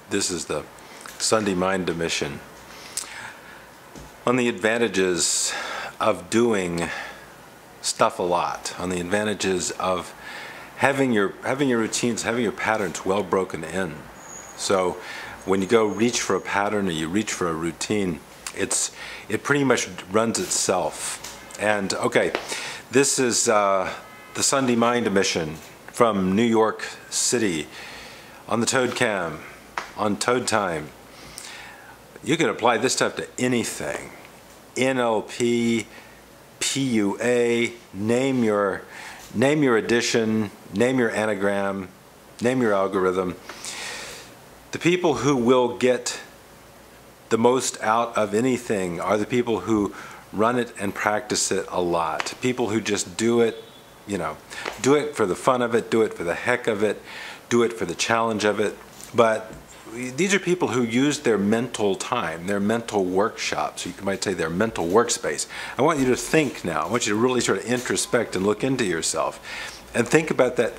This is the Sunday Mind Mission on the advantages of doing stuff a lot, on the advantages of having your routines, having your patterns well broken in. So when you go reach for a pattern or you reach for a routine, it pretty much runs itself. And okay, this is the Sunday Mind Mission from New York City on the Toad Cam, on Toad Time. You can apply this stuff to anything. NLP, PUA, name your addition, name your anagram, name your algorithm. The people who will get the most out of anything are the people who run it and practice it a lot. People who just do it, do it for the fun of it, do it for the heck of it, do it for the challenge of it. But these are people who use their mental time, their mental workshops, you might say their mental workspace. I want you to think now. I want you to really sort of introspect and look into yourself and think about that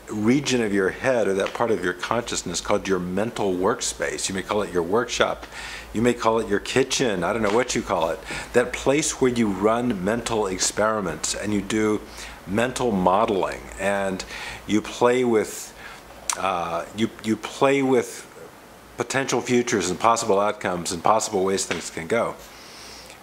region of your head or that part of your consciousness called your mental workspace. You may call it your workshop. You may call it your kitchen. I don't know what you call it. That place where you run mental experiments and you do mental modeling and you play with you play with potential futures and possible outcomes and possible ways things can go.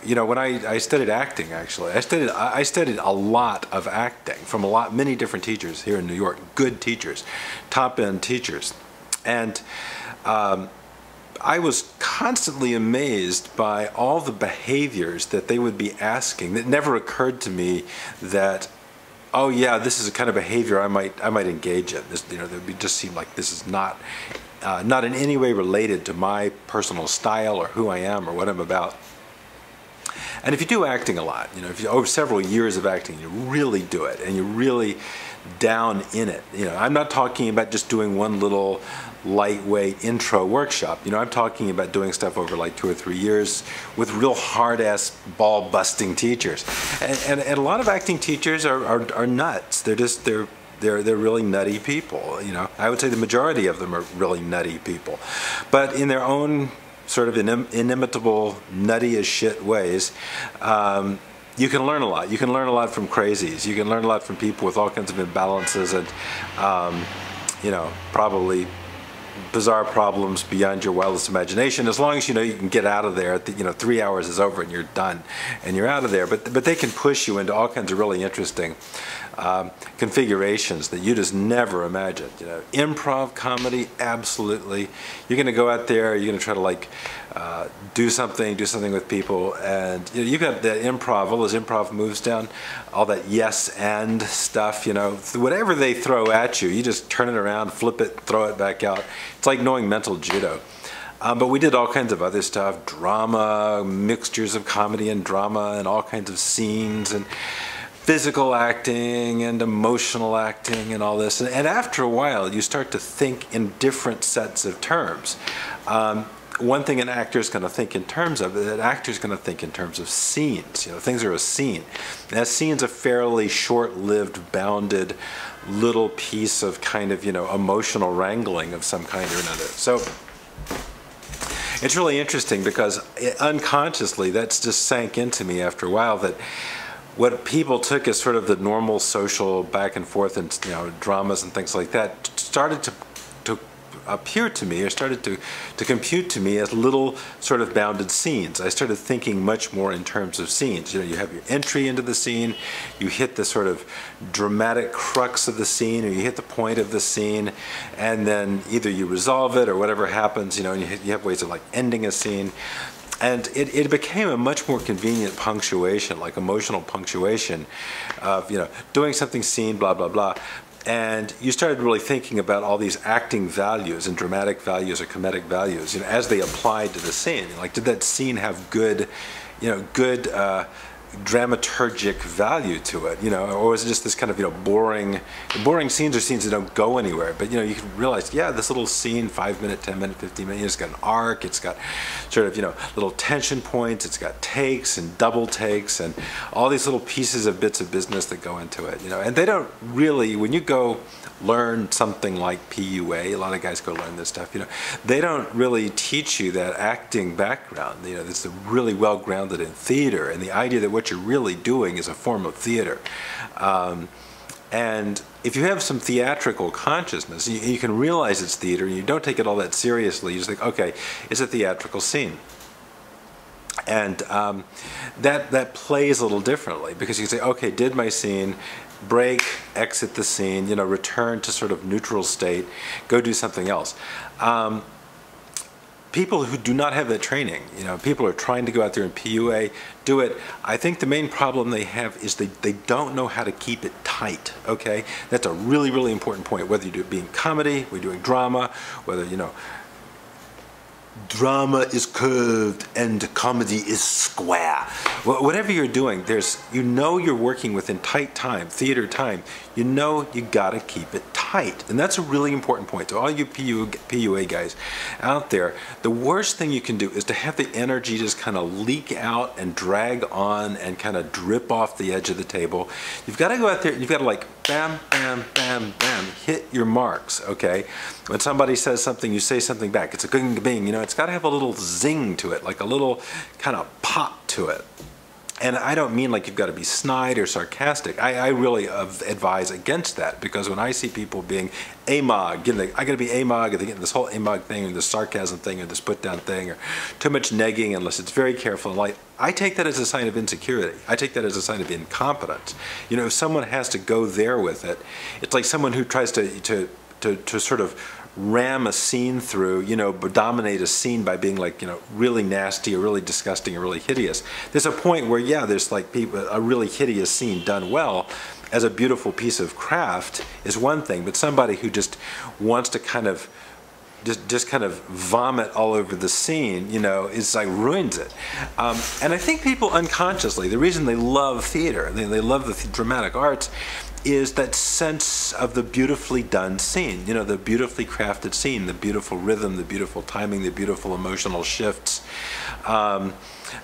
When I studied acting, actually, I studied a lot of acting from many different teachers here in New York, good teachers, top-end teachers. And I was constantly amazed by all the behaviors that they would be asking. It never occurred to me that, oh yeah, this is a kind of behavior I might engage in. This, it just seemed like this is not in any way related to my personal style or who I am or what I'm about. And if you do acting a lot, if you over several years of acting, you really do it and you're really down in it. I'm not talking about just doing one little lightweight intro workshop. I'm talking about doing stuff over like 2 or 3 years with real hard-ass ball-busting teachers. And a lot of acting teachers are nuts. They're really nutty people. I would say the majority of them are really nutty people, but in their own sort of inimitable, nutty as shit ways. You can learn a lot. You can learn a lot from crazies. You can learn a lot from people with all kinds of imbalances and, probably bizarre problems beyond your wildest imagination. As long as you can get out of there. 3 hours is over and you're done, and you're out of there. But they can push you into all kinds of really interesting configurations that you just never imagined. Improv comedy, absolutely. You're going to go out there. You're going to try to do something with people, and you've got that improv, all those improv moves down, all that yes and stuff. Whatever they throw at you, you just turn it around, flip it, throw it back out. It's like knowing mental judo. But we did all kinds of other stuff, drama, mixtures of comedy and drama, and all kinds of scenes, and physical acting and emotional acting and all this. And after a while, you start to think in different sets of terms. One thing an actor is going to think in terms of, an actor is going to think in terms of scenes. Things are a scene. And a scene's a fairly short-lived, bounded little piece of kind of, emotional wrangling of some kind or another. So it's really interesting because unconsciously that's just sank into me after a while, that what people took as sort of the normal social back and forth and dramas and things like that started to appear to me, or started to compute to me as little sort of bounded scenes. I started thinking much more in terms of scenes. You have your entry into the scene, you hit the sort of dramatic crux of the scene, or you hit the point of the scene, and then either you resolve it or whatever happens, and you have ways of like ending a scene. And it became a much more convenient punctuation, like emotional punctuation of, doing something, scene, blah, blah, blah. And you started really thinking about all these acting values and dramatic values or comedic values, as they applied to the scene. Like, did that scene have good dramaturgic value to it, or is it just this kind of, boring scenes are scenes that don't go anywhere, but, you can realize, yeah, this little scene, 5 minute, 10 minute, 15 minutes, it's got an arc, it's got sort of, little tension points, it's got takes and double takes and all these little pieces of bits of business that go into it, and they don't really, when you go learn something like PUA, a lot of guys go learn this stuff, they don't really teach you that acting background, that's really well grounded in theater and the idea that what you're really doing is a form of theater. And if you have some theatrical consciousness, you can realize it's theater and you don't take it all that seriously. You just think, okay, it's a theatrical scene. And that plays a little differently because you can say, okay, did my scene, break, exit the scene, return to sort of neutral state, go do something else. People who do not have that training, people are trying to go out there and PUA, do it. I think the main problem they have is they don't know how to keep it tight, okay? That's a really, really important point, whether you're doing comedy, whether you're doing drama, whether, drama is curved and comedy is square. Whatever you're doing, you're working within tight time, theater time. You gotta keep it tight. And that's a really important point. To all you PUA guys out there, the worst thing you can do is to have the energy just kind of leak out and drag on and kind of drip off the edge of the table. You've got to go out there, you've got to like bam, bam, bam, bam, hit your marks, okay? When somebody says something, you say something back. It's a bing, it's got to have a little zing to it, like a little kind of pop to it. And I don't mean like you've got to be snide or sarcastic. I really advise against that because when I see people being amog, I got to be amog, they're getting this whole amog thing or this sarcasm thing or this put down thing or too much negging unless it's very careful. Like, I take that as a sign of insecurity. I take that as a sign of incompetence. If someone has to go there with it, it's like someone who tries to sort of ram a scene through, but dominate a scene by being like, really nasty or really disgusting or really hideous. There's a point where, yeah, there's like a really hideous scene done well as a beautiful piece of craft is one thing, but somebody who just wants to kind of just kind of vomit all over the scene, is like ruins it. And I think people unconsciously, the reason they love theater, they love the dramatic arts, is that sense of the beautifully done scene, the beautifully crafted scene, the beautiful rhythm, the beautiful timing, the beautiful emotional shifts.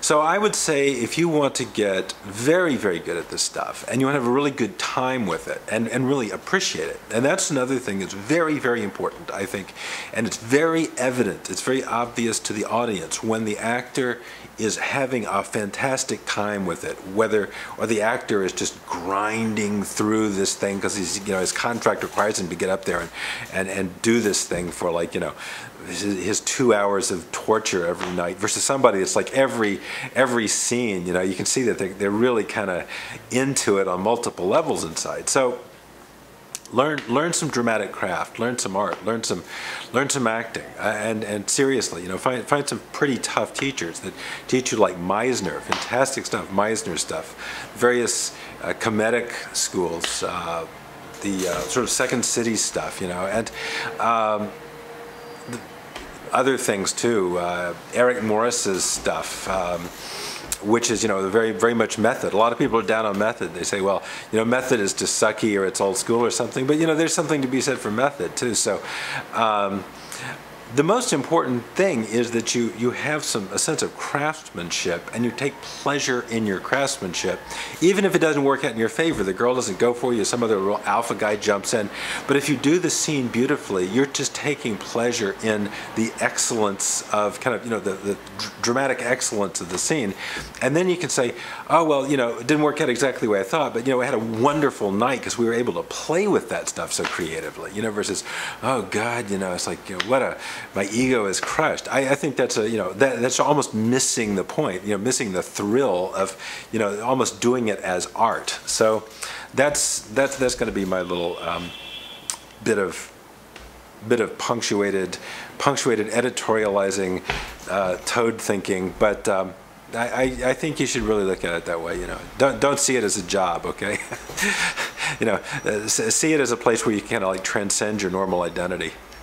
So I would say if you want to get very, very good at this stuff and you want to have a really good time with it and really appreciate it, and that's another thing that's very, very important, I think, and it's very evident, it's very obvious to the audience when the actor is having a fantastic time with it, or the actor is just grinding through this thing because his contract requires him to get up there and do this thing for like, his 2 hours of torture every night versus somebody that's like every scene, you can see that they're really kind of into it on multiple levels inside. So learn some dramatic craft, learn some art, learn some acting, and seriously, find some pretty tough teachers that teach you, like Meisner, fantastic stuff, Meisner stuff, various comedic schools, the sort of Second City stuff, and other things too, Eric Morris's stuff, which is, very, very much method. A lot of people are down on method. They say, well, method is just sucky or it's old school or something. But, there's something to be said for method too. So the most important thing is that you have a sense of craftsmanship and you take pleasure in your craftsmanship, even if it doesn't work out in your favor. The girl doesn't go for you, some other real alpha guy jumps in. But if you do the scene beautifully, you're just taking pleasure in the excellence of kind of, the dramatic excellence of the scene. And then you can say, oh, well, it didn't work out exactly the way I thought, but, we had a wonderful night because we were able to play with that stuff so creatively, versus, oh, God, it's like, my ego is crushed. I think that's that's almost missing the point, missing the thrill of, almost doing it as art. So that's going to be my little bit of punctuated editorializing, toad thinking, but I think you should really look at it that way. Don't see it as a job, okay? See it as a place where you can like transcend your normal identity.